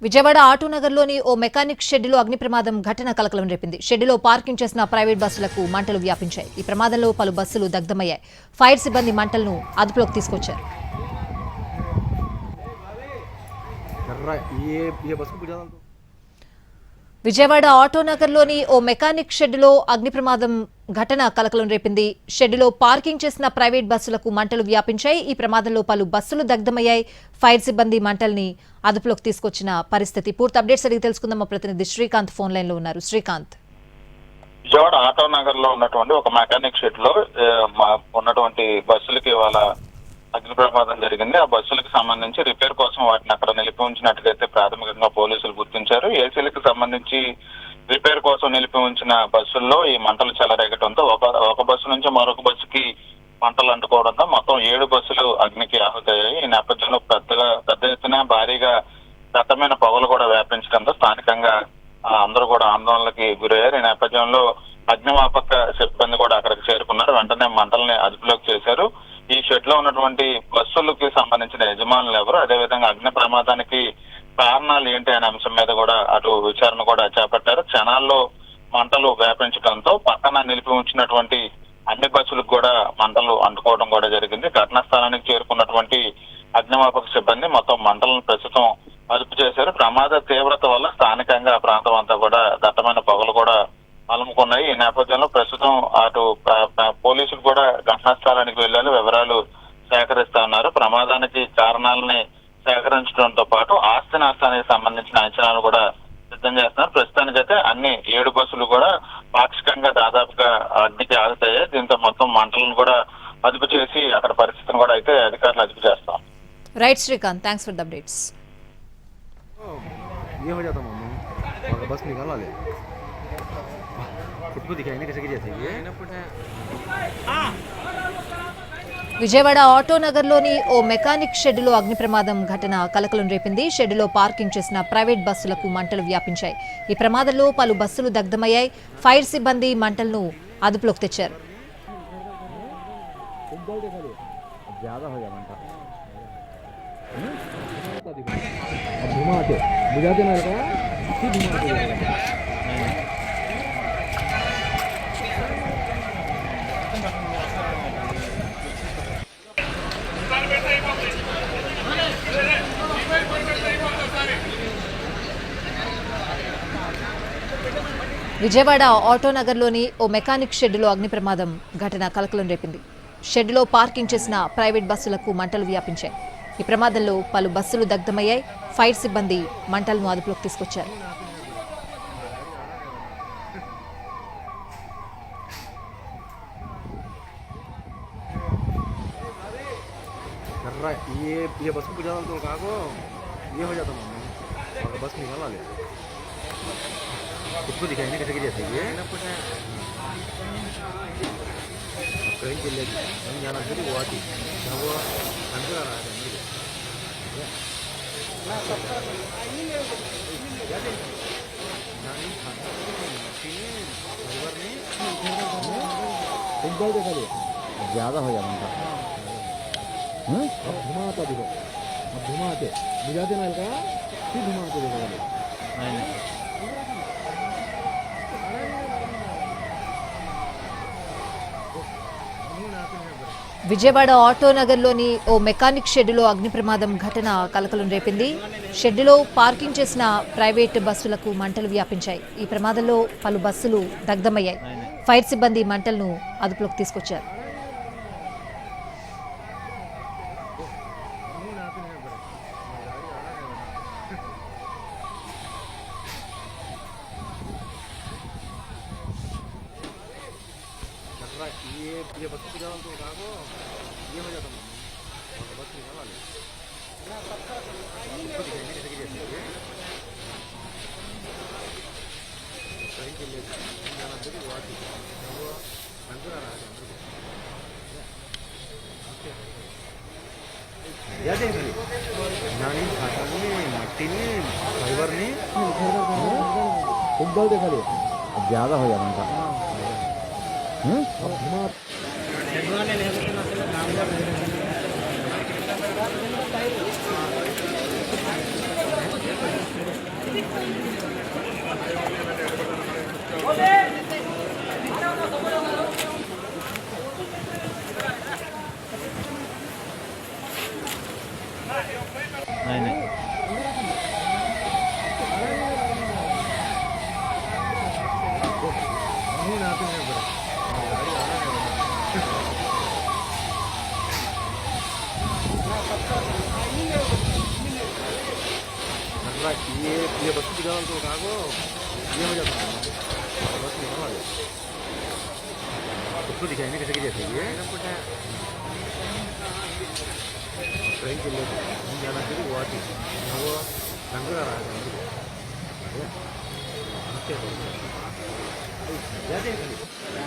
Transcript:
విజయవాడ ఆటోనగర్లోని ఓ మెకానిక్ షెడ్డులో అగ్ని ప్రమాదం ఘటన కలకలం రేపింది. షెడ్డులో పార్కింగ్ చేసిన ప్రైవేట్ బస్సులకు మంటలు వ్యాపించాయి. ఈ ప్రమాదంలో పలు బస్సులు దగ్ధమయ్యాయి. ఫైర్ సిబ్బంది మంటలను అదుపులోకి తీసుకొచ్చారు. విజయవాడ ఆటోనగర్లోని ఓ మెకానిక్ షెడ్డులో అగ్ని ప్రమాదం ఘటన కలకలం రేపింది. షెడ్డులో పార్కింగ్ చేసిన ప్రైవేట్ బస్సులకు మంటలు వ్యాపించాయి. ఈ ప్రమాదంలో పలు బస్సులు దగ్ధమయ్యాయి. ఫైర్ సిబ్బంది మంటల్ని అదుపులోకి తీసుకొచ్చిన పరిస్థితి. పూర్తి అప్డేట్స్ అడిగి తెలుసుకుందాం. మా ప్రతినిధి శ్రీకాంత్ ఫోన్ లైన్ లో ఉన్నారు. శ్రీకాంత్, విజయవాడ ఆటోనగర్ లో ఉన్నటువంటి ఒక మెకానిక్ షెడ్ లో ఉన్నటువంటి బస్సులకి ఇవాళ అగ్ని ప్రమాదం జరిగింది. ఆ బస్సులకు సంబంధించి రిపేర్ కోసం వాటిని అక్కడ నిలిపి ఉంచినట్లయితే ప్రాథమికంగా పోలీసులు గుర్తించారు. ఏసీలకు సంబంధించి రిపేర్ కోసం నిలిపి ఉంచిన బస్సుల్లో ఈ మంటలు చెలరేగటంతో ఒక బస్సు నుంచి మరొక బస్సుకి మంటలు అంటుకోవడంతో మొత్తం 7 బస్సులు అగ్నికి ఆహుతయ్యాయి. ఈ నేపథ్యంలో పెద్ద ఎత్తున భారీగా దట్టమైన పొగలు కూడా వ్యాపించడంతో స్థానికంగా అందరూ కూడా ఆందోళనకి గురయ్యారు. ఈ నేపథ్యంలో అగ్నిమాపక సిబ్బంది కూడా అక్కడికి చేరుకున్నారు. వెంటనే మంటల్ని అదుపులోకి చేశారు. ఈ షెడ్ లో ఉన్నటువంటి బస్సులకి సంబంధించిన యజమానులు ఎవరు, అదేవిధంగా అగ్ని ప్రమాదానికి కారణాలు ఏంటి అనే అంశం మీద కూడా అటు విచారణ కూడా చేపట్టారు. క్షణాల్లో మంటలు వ్యాపించడంతో పక్కన నిలిపి ఉంచినటువంటి అన్ని బస్సులకు కూడా మంటలు అంటుకోవడం కూడా జరిగింది. ఘటనా స్థలానికి చేరుకున్నటువంటి అగ్నిమాపక సిబ్బంది మొత్తం మంటలను ప్రస్తుతం అదుపు చేశారు. ప్రమాద తీవ్రత వల్ల స్థానికంగా ఆ ప్రాంతం అంతా కూడా దట్టమైన పొగలు కూడా అలుముకున్నాయి. ఈ నేపథ్యంలో ప్రస్తుతం అటు పోలీసులు కూడా ఘటనా స్థలానికి వెళ్లారు, వివరాలు సేకరిస్తా ఉన్నారు. ప్రమాదానికి కారణాలని సేకరించడంతో పాటు ఆస్తి నష్టానికి సంబంధించిన అంచనాలు కూడా సిద్ధం చేస్తున్నారు. ప్రస్తుతానికైతే అన్ని 7 బస్సులు కూడా పాక్షికంగా దాదాపుగా అగ్నికి ఆగుతాయి. దీంతో మొత్తం మంటలను కూడా అదుపు చేసి అక్కడ పరిస్థితిని కూడా అయితే అధికారులు అదుపు చేస్తాం. Right Srikanth, thanks for the updates. Vijayawada ఆటోనగర్లోని ఓ మెకానిక్ షెడ్డులో అగ్ని ప్రమాదం ఘటన కలకలం రేపింది. షెడ్డులో పార్కింగ్ చేసిన ప్రైవేట్ బస్సులకు మంటలు వ్యాపించాయి. ఈ ప్రమాదంలో పలు బస్సులు దగ్ధమయ్యాయి. ఫైర్ సిబ్బంది మంటలను అదుపులోకి తెచ్చారు. విజయవాడ ఆటోనగర్లోని ఓ మెకానిక్ షెడ్డులో అగ్ని ప్రమాదం ఘటన కలకలం రేపింది. షెడ్డులో పార్కింగ్ చేసిన ప్రైవేట్ బస్సులకు మంటలు వ్యాపించాయి. ఈ ప్రమాదంలో పలు బస్సులు దగ్ధమయ్యాయి. ఫైర్ సిబ్బంది మంటలను అదుపులోకి తీసుకొచ్చారు. ये बस को ज्यादा तो कहा को ये हो जाता मम्मी और बस निकाला ले उसको दिखाई नहीं कैसे की जाती है कहीं के लिए हम जाना फिर वो आती जब वो अंदर आ रहा है ना सबका नानी खाना फुटबॉल देखा दे ज़्यादा हो जाता अब घुमाता देखो, अब घुमाते बुझाते ना का फिर घुमाते देखो విజయవాడ ఆటోనగర్లోని ఓ మెకానిక్ షెడ్డులో అగ్ని ప్రమాదం ఘటన కలకలం రేపింది. షెడ్డులో పార్కింగ్ చేసిన ప్రైవేట్ బస్సులకు మంటలు వ్యాపించాయి. ఈ ప్రమాదంలో పలు బస్సులు దగ్ధమయ్యాయి. ఫైర్ సిబ్బంది మంటలను అదుపులోకి తీసుకొచ్చారు. ये बस को ज्यादा तो कहा को ये हो जाता मम्मी और बस निकाला ले ना सबका उसको दिखाई नहीं कैसे की जाती है कहीं के लिए जाना फिर वो आती जब वो अंदर आ रहा है अंदर याद है नानी खाता नहीं मट्टी नहीं फाइबर नहीं फुटबॉल देखा ले ज़्यादा हो जाता है ये बस दिखाओ तो कागो ये हो जाता है बस निकल वाले उसको दिखाएंगे कैसे कैसे ये ट्रेन के लिए हम जाना चाहिए गुवाहाटी वो रंग आ रहा है जाते हैं